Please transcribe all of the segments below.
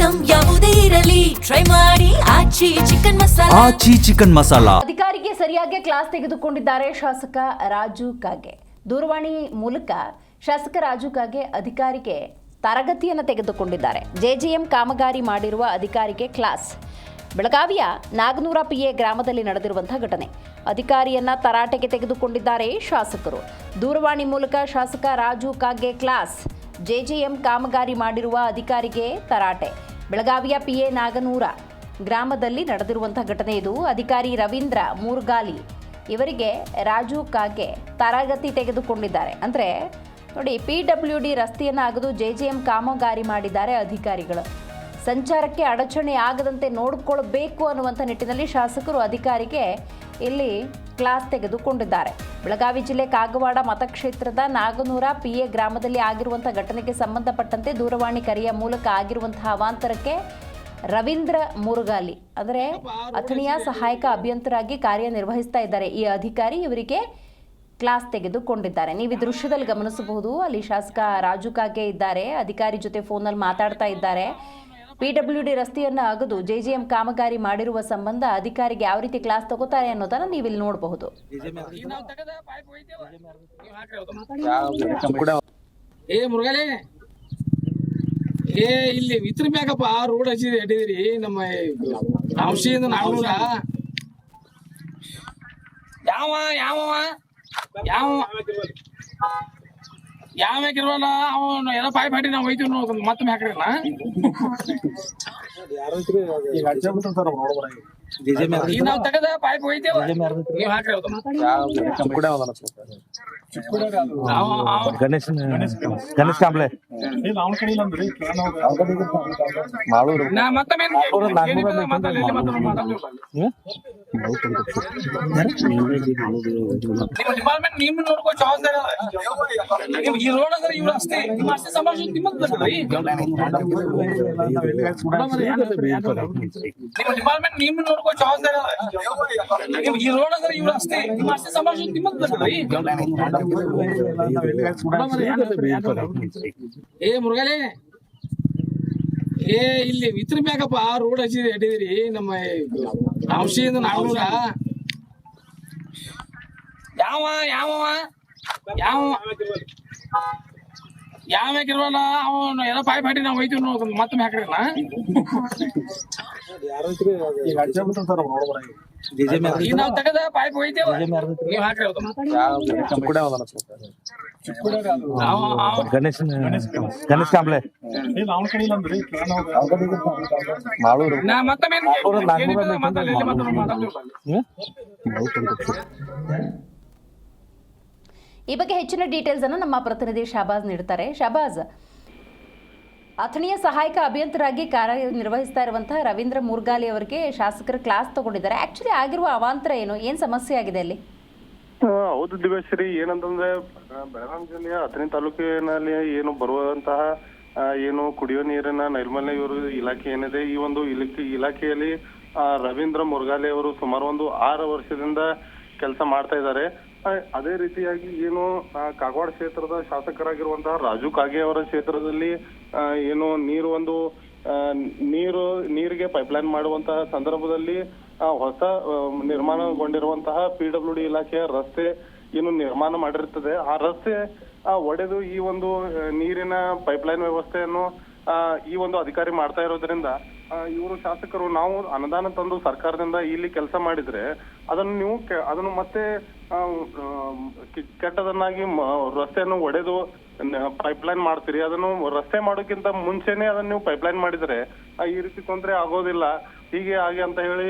Item ಯಾವುದೇ ಇರಲಿ try ಮಾಡಿ ಆಚಿ ಚಿಕನ್ ಮಸಾಲಾ. ಆಚಿ ಚಿಕನ್ ಮಸಾಲಾ. ಅಧಿಕಾರಿಗೆ ಸರಿಯಾಗಿ ಕ್ಲಾಸ್ ತೆಗೆದುಕೊಂಡಿದ್ದಾರೆ ಶಾಸಕ ರಾಜು ಕಾಗೆ. ದೂರವಾಣಿ ಮೂಲಕ ಶಾಸಕ ರಾಜು ಕಾಗೆ ಅಧಿಕಾರಿಗೆ ತರಗತಿಯನ್ನು ತೆಗೆದುಕೊಂಡಿದ್ದಾರೆ. ಜೆಜಿಎಂ ಕಾಮಗಾರಿ ಮಾಡಿರುವ ಅಧಿಕಾರಿಗೆ ಕ್ಲಾಸ್. ಬೆಳಗಾವಿಯ ನಾಗನೂರ ಪಿಎ ಗ್ರಾಮದಲ್ಲಿ ನಡೆದಿರುವಂತಹ ಘಟನೆ. ಅಧಿಕಾರಿಯನ್ನ ತರಾಟೆಗೆ ತೆಗೆದುಕೊಂಡಿದ್ದಾರೆ ಶಾಸಕರು. ದೂರವಾಣಿ ಮೂಲಕ ಶಾಸಕ ರಾಜು ಕಾಗೆ ಕ್ಲಾಸ್. ಜೆಜಿಎಂ ಕಾಮಗಾರಿ ಮಾಡಿರುವ ಅಧಿಕಾರಿಗೆ ತರಾಟೆ. ಬೆಳಗಾವಿಯ ಪಿಎ ನಾಗನೂರ ಗ್ರಾಮದಲ್ಲಿ ನಡೆದಿರುವಂತಹ ಘಟನೆ ಇದು. ಅಧಿಕಾರಿ ರವೀಂದ್ರ ಮೂರ್ಗಾಲಿ ಇವರಿಗೆ ರಾಜು ಕಾಗೆ ತರಗತಿ ತೆಗೆದುಕೊಂಡಿದ್ದಾರೆ. ಅಂದರೆ ನೋಡಿ, PWD ರಸ್ತೆಯನ್ನು ಅಗೆದು ಜೆಜಿಎಂ ಕಾಮಗಾರಿ ಮಾಡಿದ್ದಾರೆ ಅಧಿಕಾರಿಗಳು. ಸಂಚಾರಕ್ಕೆ ಅಡಚಣೆ ಆಗದಂತೆ ನೋಡಿಕೊಳ್ಳಬೇಕು ಅನ್ನುವಂಥ ನಿಟ್ಟಿನಲ್ಲಿ ಶಾಸಕರು ಅಧಿಕಾರಿಗೆ ಇಲ್ಲಿ ಕ್ಲಾಸ್ ತೆಗೆದುಕೊಂಡಿದ್ದಾರೆ. ಬೆಳಗಾವಿ ಜಿಲ್ಲೆ ಕಾಗವಾಡ ಮತಕ್ಷೇತ್ರದ ನಾಗನೂರ ಪಿಎ ಗ್ರಾಮದಲ್ಲಿ ಆಗಿರುವಂಥ ಘಟನೆಗೆ ಸಂಬಂಧಪಟ್ಟಂತೆ ದೂರವಾಣಿ ಕರೆಯ ಮೂಲಕ ಆಗಿರುವಂತಹ ಅವಾಂತರಕ್ಕೆ ರವೀಂದ್ರ ಮುರುಗಾಲಿ ಅಂದರೆ ಅಥಣಿಯ ಸಹಾಯಕ ಅಭಿಯಂತರಾಗಿ ಕಾರ್ಯನಿರ್ವಹಿಸ್ತಾ ಇದ್ದಾರೆ ಈ ಅಧಿಕಾರಿ. ಇವರಿಗೆ ಕ್ಲಾಸ್ ತೆಗೆದುಕೊಂಡಿದ್ದಾರೆ. ನೀವು ಈ ದೃಶ್ಯದಲ್ಲಿ ಗಮನಿಸಬಹುದು. ಅಲ್ಲಿ ಶಾಸಕ ರಾಜು ಕಾಗೆ ಇದ್ದಾರೆ, ಅಧಿಕಾರಿ ಜೊತೆ ಫೋನಲ್ಲಿ ಮಾತಾಡ್ತಾ ಇದ್ದಾರೆ. PWD ರಸ್ತೆಯನ್ನು ಅಗೆದು ಜೆಜಿಎಂ ಕಾಮಗಾರಿ ಮಾಡಿರುವ ಸಂಬಂಧ ಅಧಿಕಾರಿಗೆ ಯಾವ ರೀತಿ ಕ್ಲಾಸ್ ತಗೋತಾರೆ ಅನ್ನೋದನ್ನ ನೀವು ಇಲ್ಲಿ ನೋಡಬಹುದು. ಇಲ್ಲಿ ವಿತ್ರ ಮ್ಯಾಗಪ್ಪ ರೋಡ್ ಹಚ್ಚಿದ್ರಿ ಅಡಿದ್ರಿ ನಮ್ಮ ಔಷಧಿಯಿಂದ ನಾಗನೂರ ಯಾವ ಯಾವ ಯಾವ ಯಾವ ಹಾಕಿರ್ವಲ್ಲ ಅವನು ಎಲ್ಲ ಪಾಯ್ಪ್ ಹಾಕಿ ನಾವು ಹೋಯ್ತೀವಿ ನೋಡ್ ಮತ್ತೊಮ್ಮೆ ಹಾಕ್ರಲ್ಲ ನಾವು ತೆಗದ ಪಾಯ್ಪ್ ಹೋಯ್ತೇವ ನೀವು ಹಾಕ್ರಿ ಗಣೇಶ್ ಕಾಂಬ್ಳೆ ನಾ ಮತ್ತೊಮ್ಮೆ ಡಿಪಾರ್ಟ್ಮೆಂಟ್ ನಿಮ್ ನೋಡ್ಕೋ ಜವಾಬ್ದಾರಿ ಈ ರೋಡ್ ಅಂದ್ರೆ ಇವ್ರು ಅಷ್ಟೇ ನಿಮ್ಮ ಅಷ್ಟೇ ಸಮಾಜ ನಿಮ್ಮದು ಡಿಪಾರ್ಟ್ಮೆಂಟ್ ನಿಮ್ ನೋಡ್ಕೋ ಜವಾಬ್ದಾರಿ ಈ ರೋಡ್ ಅಂದ್ರೆ ಇವ್ರು ಅಷ್ಟೇ ನಿಮ್ಮ ಅಷ್ಟೇ ಸಮಾಜ ನಿಮ್ಮದು ಏ ಮುರುಗಲೇ ಇಲ್ಲಿ ವಿತ್ರ ಮ್ಯಾಗಪ್ಪ ರೋಡ್ ಹಚ್ಚಿದ್ರಿ ಅಡಿದ್ರಿ ನಮ್ಮ ಔಷಧಿಯಿಂದ ನಾಗನೂರ ಯಾವ ಯಾವ ಯಾವ ಯಾವ ಹಾಕಿರ್ವಲ್ಲ ಅವನು ಎಲ್ಲ ಪಾಯ್ಪ್ ಹಾಕಿ ನಾವು ಹೋಯ್ತೀವಿ ನೋಡ್ ಮತ್ತೊಮ್ಮೆ ಹಾಕ್ರಲ್ಲ ನಾವು ತೆಗದ ಪಾಯ್ಪ್ ಹೋಯ್ತೇವ ನೀವು ಹಾಕ್ರಿ ಗಣೇಶ್ ಕಾಂಬ್ಳೆ ನಾ ಮತ್ತೊಮ್ಮೆ ಈ ಬಗ್ಗೆ ಹೆಚ್ಚಿನ ಡೀಟೇಲ್ಸ್ ಅನ್ನು ನಮ್ಮ ಪ್ರತಿನಿಧಿ ಶಾಬಾಜ್ ನೀಡುತ್ತಾರೆ. ಶಾಬಾಜ್, ಅಥಣಿಯ ಸಹಾಯಕ ಅಭಿಯಂತರಾಗಿ ಕಾರ್ಯನಿರ್ವಹಿಸ್ತಾ ಇರುವಂತಹ ರವೀಂದ್ರ ಮೂರ್ಗಾಲಿ ಅವರಿಗೆ ಶಾಸಕರು ಕ್ಲಾಸ್ ತಗೊಂಡಿದ್ದಾರೆ. ಆಕ್ಚುಲಿ ಆಗಿರುವ ಅವಾಂತರ ಏನು ಸಮಸ್ಯೆ ಆಗಿದೆ ಅಲ್ಲಿ? ಹೌದು ದಿವೇಶ್ವರಿ, ಏನಂತಂದ್ರೆ ಬೆಳಗಾವಿ ಜಿಲ್ಲೆಯ ಅಥಣಿ ತಾಲೂಕಿನಲ್ಲಿ ಏನು ಬರುವಂತಹ ಏನು ಕುಡಿಯೋ ನೀರಿನ ನೈರ್ಮಲ್ಯ ಇಲಾಖೆ ಏನಿದೆ, ಈ ಒಂದು ಇಲಾಖೆಯಲ್ಲಿ ರವೀಂದ್ರ ಮುರ್ಗಾಲಿ ಅವರು ಸುಮಾರು ಒಂದು 6 ವರ್ಷದಿಂದ ಕೆಲಸ ಮಾಡ್ತಾ ಇದ್ದಾರೆ. ಅದೇ ರೀತಿಯಾಗಿ ಏನು ಕಾಗವಾಡ ಕ್ಷೇತ್ರದ ಶಾಸಕರಾಗಿರುವಂತಹ ರಾಜು ಕಾಗೆ ಅವರ ಕ್ಷೇತ್ರದಲ್ಲಿ ಏನು ನೀರಿಗೆ ಪೈಪ್ಲೈನ್ ಮಾಡುವಂತಹ ಸಂದರ್ಭದಲ್ಲಿ ಹೊಸ ನಿರ್ಮಾಣಗೊಂಡಿರುವಂತಹ PWD ಇಲಾಖೆಯ ರಸ್ತೆ ಏನು ನಿರ್ಮಾಣ ಮಾಡಿರ್ತದೆ, ಆ ರಸ್ತೆ ಒಡೆದು ಈ ಒಂದು ನೀರಿನ ಪೈಪ್ಲೈನ್ ವ್ಯವಸ್ಥೆಯನ್ನು ಈ ಒಂದು ಅಧಿಕಾರಿ ಮಾಡ್ತಾ ಇರೋದ್ರಿಂದ ಇವರು ಶಾಸಕರು ನಾವು ಅನುದಾನ ತಂದು ಸರ್ಕಾರದಿಂದ ಇಲ್ಲಿ ಕೆಲಸ ಮಾಡಿದ್ರೆ ಅದನ್ನು ಮತ್ತೆ ಕೆಟ್ಟದನ್ನಾಗಿ ರಸ್ತೆಯನ್ನು ಒಡೆದು ಪೈಪ್ಲೈನ್ ಮಾಡ್ತೀರಿ. ಅದನ್ನು ರಸ್ತೆ ಮಾಡೋಕ್ಕಿಂತ ಮುಂಚೆನೆ ಅದನ್ನ ನೀವು ಪೈಪ್ಲೈನ್ ಮಾಡಿದ್ರೆ ಈ ರೀತಿ ತೊಂದರೆ ಆಗೋದಿಲ್ಲ. ಹಾಗೆ ಅಂತ ಹೇಳಿ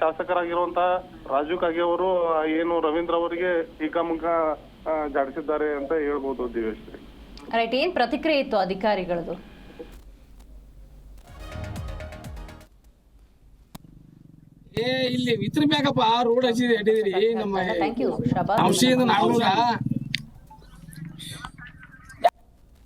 ಶಾಸಕರಾಗಿರುವಂತಹ ರಾಜು ಕಾಗೆ ಅವರು ಏನು ರವೀಂದ್ರ ಅವರಿಗೆ ಮುಖ ಜಾಡಿಸಿದ್ದಾರೆ ಅಂತ ಹೇಳ್ಬೋದು ದಿವೇಶ್ವರಿ. ರೈಟ್, ಏನ್ ಪ್ರತಿಕ್ರಿಯೆ ಇತ್ತು ಅಧಿಕಾರಿಗಳದು? ಇಲ್ಲಿ ವಿತ್ರ ಮ್ಯಾಗಪ್ಪ ರೋಡ್ ಹಚ್ಚಿದ್ರಿ ಅಡಿದ್ರಿ ನಮ್ಮ ಥ್ಯಾಂಕ್ ಯು ಶಾಬಾಜ್. ಔಷಧಿಯಿಂದ ನಾಗನೂರ